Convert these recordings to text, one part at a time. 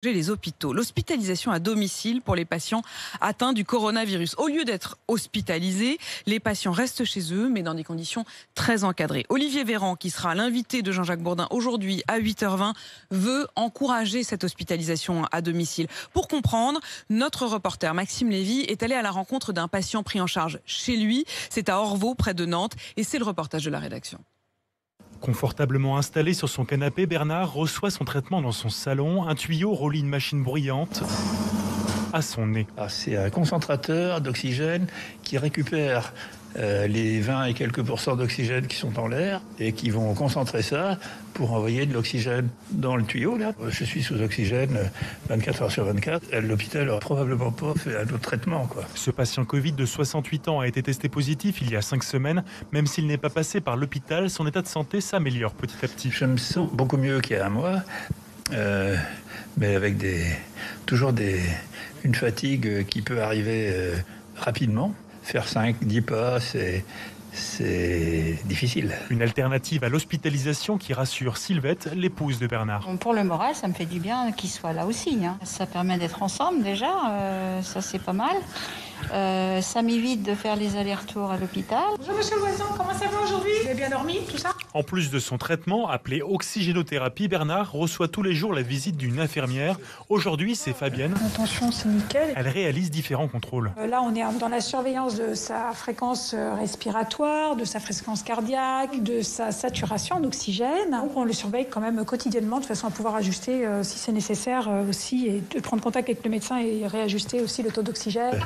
Les hôpitaux, l'hospitalisation à domicile pour les patients atteints du coronavirus. Au lieu d'être hospitalisés, les patients restent chez eux, mais dans des conditions très encadrées. Olivier Véran, qui sera l'invité de Jean-Jacques Bourdin aujourd'hui à 8h20, veut encourager cette hospitalisation à domicile. Pour comprendre, notre reporter Maxime Lévy est allé à la rencontre d'un patient pris en charge chez lui. C'est à Orvaux, près de Nantes, et c'est le reportage de la rédaction. Confortablement installé sur son canapé, Bernard reçoit son traitement dans son salon. Un tuyau relie une machine bruyante à son nez. C'est un concentrateur d'oxygène qui récupère les 20 et quelques % d'oxygène qui sont dans l'air et qui vont concentrer ça pour envoyer de l'oxygène dans le tuyau. Là, je suis sous oxygène 24 heures sur 24. L'hôpital n'aura probablement pas fait un autre traitement, quoi. Ce patient Covid de 68 ans a été testé positif il y a 5 semaines. Même s'il n'est pas passé par l'hôpital, son état de santé s'améliore petit à petit. Je me sens beaucoup mieux qu'il y a un mois, mais avec toujours une fatigue qui peut arriver rapidement. Faire 5-10 pas, c'est difficile. Une alternative à l'hospitalisation qui rassure Sylvette, l'épouse de Bernard. Pour le moral, ça me fait du bien qu'il soit là aussi. Ça permet d'être ensemble déjà, ça c'est pas mal. Ça m'évite de faire les allers-retours à l'hôpital. Bonjour monsieur le voisin, comment ça va aujourd'hui? Vous avez bien dormi, tout ça? En plus de son traitement, appelé oxygénothérapie, Bernard reçoit tous les jours la visite d'une infirmière. Aujourd'hui, c'est Fabienne. Attention, c'est nickel. Elle réalise différents contrôles. Là, on est dans la surveillance de sa fréquence respiratoire, de sa fréquence cardiaque, de sa saturation en oxygène. Donc, on le surveille quand même quotidiennement de façon à pouvoir ajuster si c'est nécessaire aussi et de prendre contact avec le médecin et réajuster aussi le taux d'oxygène.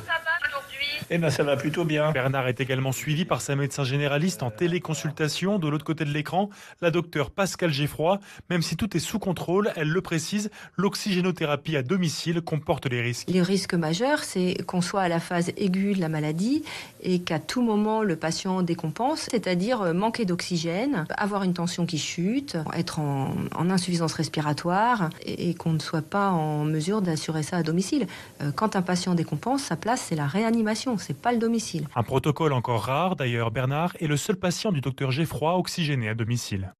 Eh bien, ça va plutôt bien. Bernard est également suivi par sa médecin généraliste en téléconsultation. De l'autre côté de l'écran, la docteure Pascale Geffroy. Même si tout est sous contrôle, elle le précise, l'oxygénothérapie à domicile comporte des risques. Les risques majeurs, c'est qu'on soit à la phase aiguë de la maladie et qu'à tout moment, le patient décompense, c'est-à-dire manquer d'oxygène, avoir une tension qui chute, être en insuffisance respiratoire et qu'on ne soit pas en mesure d'assurer ça à domicile. Quand un patient décompense, sa place, c'est la réanimation, c'est pas le domicile. Un protocole encore rare, d'ailleurs Bernard est le seul patient du docteur Geffroy oxygéné à domicile.